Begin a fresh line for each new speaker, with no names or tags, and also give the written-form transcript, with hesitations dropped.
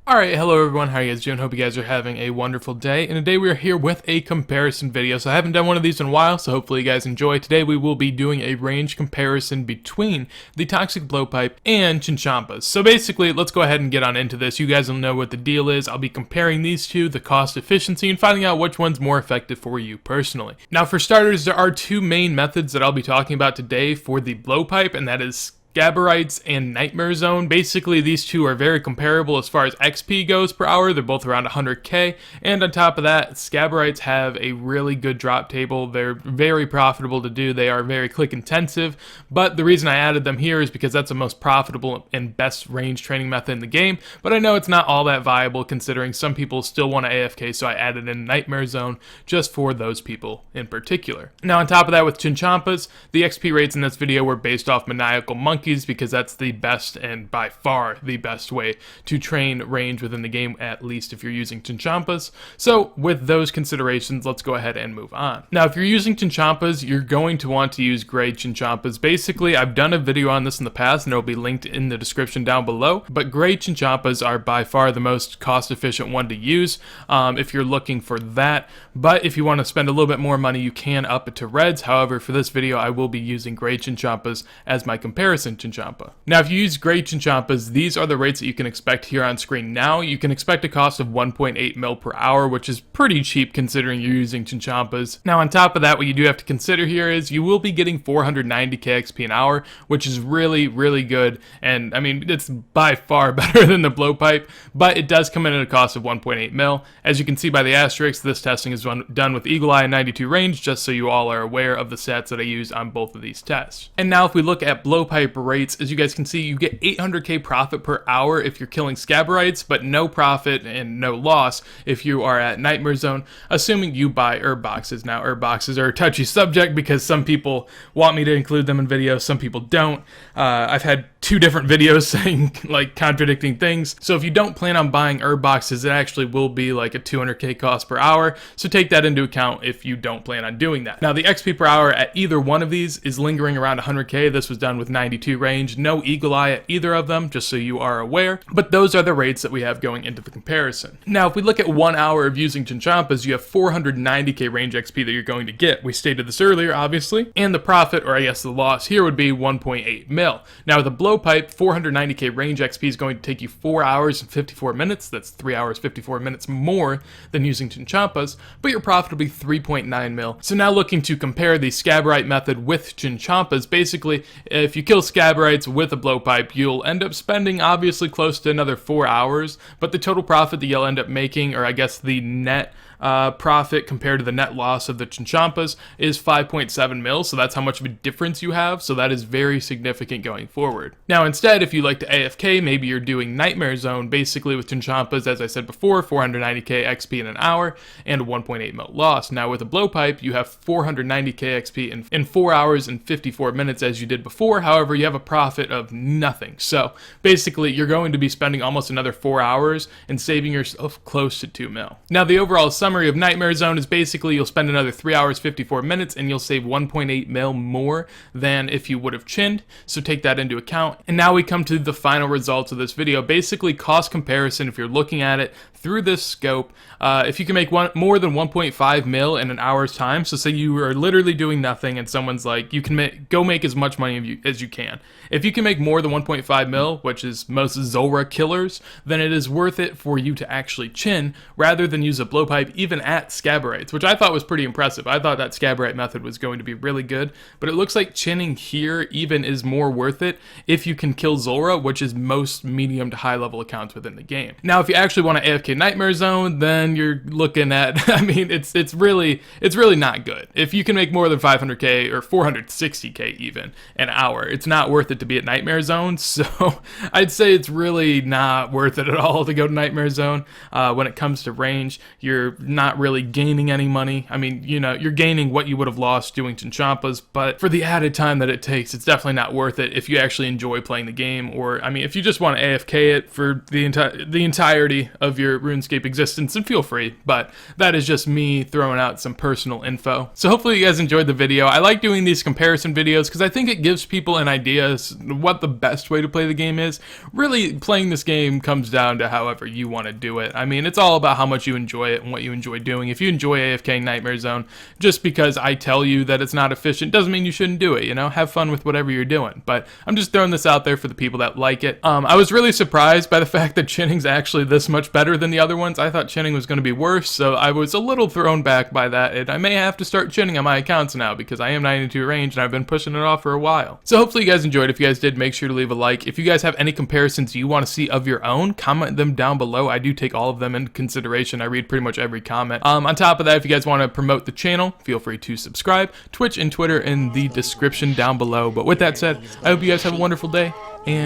Alright, hello everyone, how are you guys doing? Hope you guys are having a wonderful day. And today we are here with a comparison video. So I haven't done one of these in a while, so hopefully you guys enjoy. Today we will be doing a range comparison between the Toxic Blowpipe and Chinchampas. So basically, let's go ahead and get on into this. You guys will know what the deal is. I'll be comparing these two, the cost efficiency, and finding out which one's more effective for you personally. Now for starters, there are two main methods that I'll be talking about today for the Blowpipe, and that is Scabarites and Nightmare Zone. Basically, these two are very comparable as far as XP goes per hour. They're both around 100k, and on top of that, Scabarites have a really good drop table. They're very profitable to do. They are very click intensive, but the reason I added them here is because that's the most profitable and best range training method in the game, but I know it's not all that viable considering some people still want to AFK, so I added in Nightmare Zone just for those people in particular. Now on top of that, with Chinchampas, the XP rates in this video were based off Maniacal Monkey, because that's the best and by far the best way to train range within the game, at least if you're using Chinchampas. So with those considerations, let's go ahead and move on. Now if you're using Chinchampas, you're going to want to use gray Chinchampas. Basically, I've done a video on this in the past and it'll be linked in the description down below, but gray Chinchampas are by far the most cost efficient one to use if you're looking for that. But if you want to spend a little bit more money, you can up it to reds. However, for this video, I will be using gray Chinchampas as my comparison Chinchampa. Now if you use gray Chinchampas, these are the rates that you can expect here on screen now. You can expect a cost of 1.8 mil per hour, which is pretty cheap considering you're using Chinchampas. Now on top of that, what you do have to consider here is you will be getting 490k XP an hour, which is really good, and I mean it's by far better than the Blowpipe, but it does come in at a cost of 1.8 mil. As you can see by the asterisk, this testing is done with Eagle Eye and 92 range, just so you all are aware of the stats that I use on both of these tests. And now if we look at Blowpipe rates, as you guys can see, you get 800k profit per hour if you're killing Scabarites, but no profit and no loss if you are at Nightmare Zone, assuming you buy herb boxes. Now herb boxes are a touchy subject because some people want me to include them in videos, some people don't. I've had two different videos saying like contradicting things, so if you don't plan on buying herb boxes, it actually will be like a 200k cost per hour, so take that into account if you don't plan on doing that. Now the XP per hour at either one of these is lingering around 100k. This was done with 92 range, no Eagle Eye at either of them, just so you are aware, but those are the rates that we have going into the comparison. Now if we look at 1 hour of using Chinchampas, you have 490k range XP that you're going to get. We stated this earlier, obviously, and the profit, or I guess the loss here, would be 1.8 mil. Now with a Blowpipe, 490k range XP is going to take you 4 hours and 54 minutes, that's 3 hours 54 minutes more than using Chinchampas, but your profit will be 3.9 mil. So now looking to compare the Scabarite method with Chinchampas, basically if you kill Scabarites with a Blowpipe, you'll end up spending obviously close to another 4 hours, but the total profit that you'll end up making, or I guess the net profit compared to the net loss of the Chinchampas, is 5.7 mil, so that's how much of a difference you have, so that is very significant going forward. Now instead, if you like to AFK, maybe you're doing Nightmare Zone, basically with Chinchampas, as I said before, 490k XP in an hour and a 1.8 mil loss. Now with a Blowpipe, you have 490k XP in 4 hours and 54 minutes as you did before, however you have a profit of nothing. So basically you're going to be spending almost another 4 hours and saving yourself close to 2 mil. Now the overall summary of Nightmare Zone is basically you'll spend another 3 hours 54 minutes and you'll save 1.8 mil more than if you would have chinned, so take that into account. And now we come to the final results of this video. Basically cost comparison, if you're looking at it through this scope, if you can make more than 1.5 mil in an hour's time, so say you are literally doing nothing and someone's like, you can go make as much money as you can. If you can make more than 1.5 mil, which is most Zora killers, then it is worth it for you to actually chin rather than use a Blowpipe even at Scabarites, which I thought was pretty impressive. I thought that Scabarite method was going to be really good, but it looks like chinning here even is more worth it if you can kill Zora, which is most medium to high level accounts within the game. Now if you actually want to AFK Nightmare Zone, then you're looking at, I mean, it's really not good. If you can make more than 500k or 460k even an hour, it's not worth it to be at Nightmare Zone, so I'd say it's really not worth it at all to go to Nightmare Zone. When it comes to range, you're not really gaining any money. I mean, you know, you're gaining what you would have lost doing Chinchampas, but for the added time that it takes, it's definitely not worth it if you actually enjoy playing the game, or I mean, if you just want to AFK it for the entirety of your your RuneScape existence, and feel free, but that is just me throwing out some personal info. So hopefully you guys enjoyed the video. I like doing these comparison videos because I think it gives people an idea as what the best way to play the game is. Really, playing this game comes down to however you want to do it. I mean, it's all about how much you enjoy it and what you enjoy doing. If you enjoy AFK Nightmare Zone, just because I tell you that it's not efficient doesn't mean you shouldn't do it, you know? Have fun with whatever you're doing. But I'm just throwing this out there for the people that like it. I was really surprised by the fact that Chinning's actually this much better than the other ones. I thought Chinning was going to be worse, so I was a little thrown back by that, and I may have to start chinning on my accounts now because I am 92 range and I've been pushing it off for a while. So hopefully you guys enjoyed. If you guys did, make sure to leave a like. If you guys have any comparisons you want to see of your own, comment them down below. I do take all of them into consideration. I read pretty much every comment. On top of that, if you guys want to promote the channel, feel free to subscribe. Twitch and Twitter in the description down below. But with that said, I hope you guys have a wonderful day, and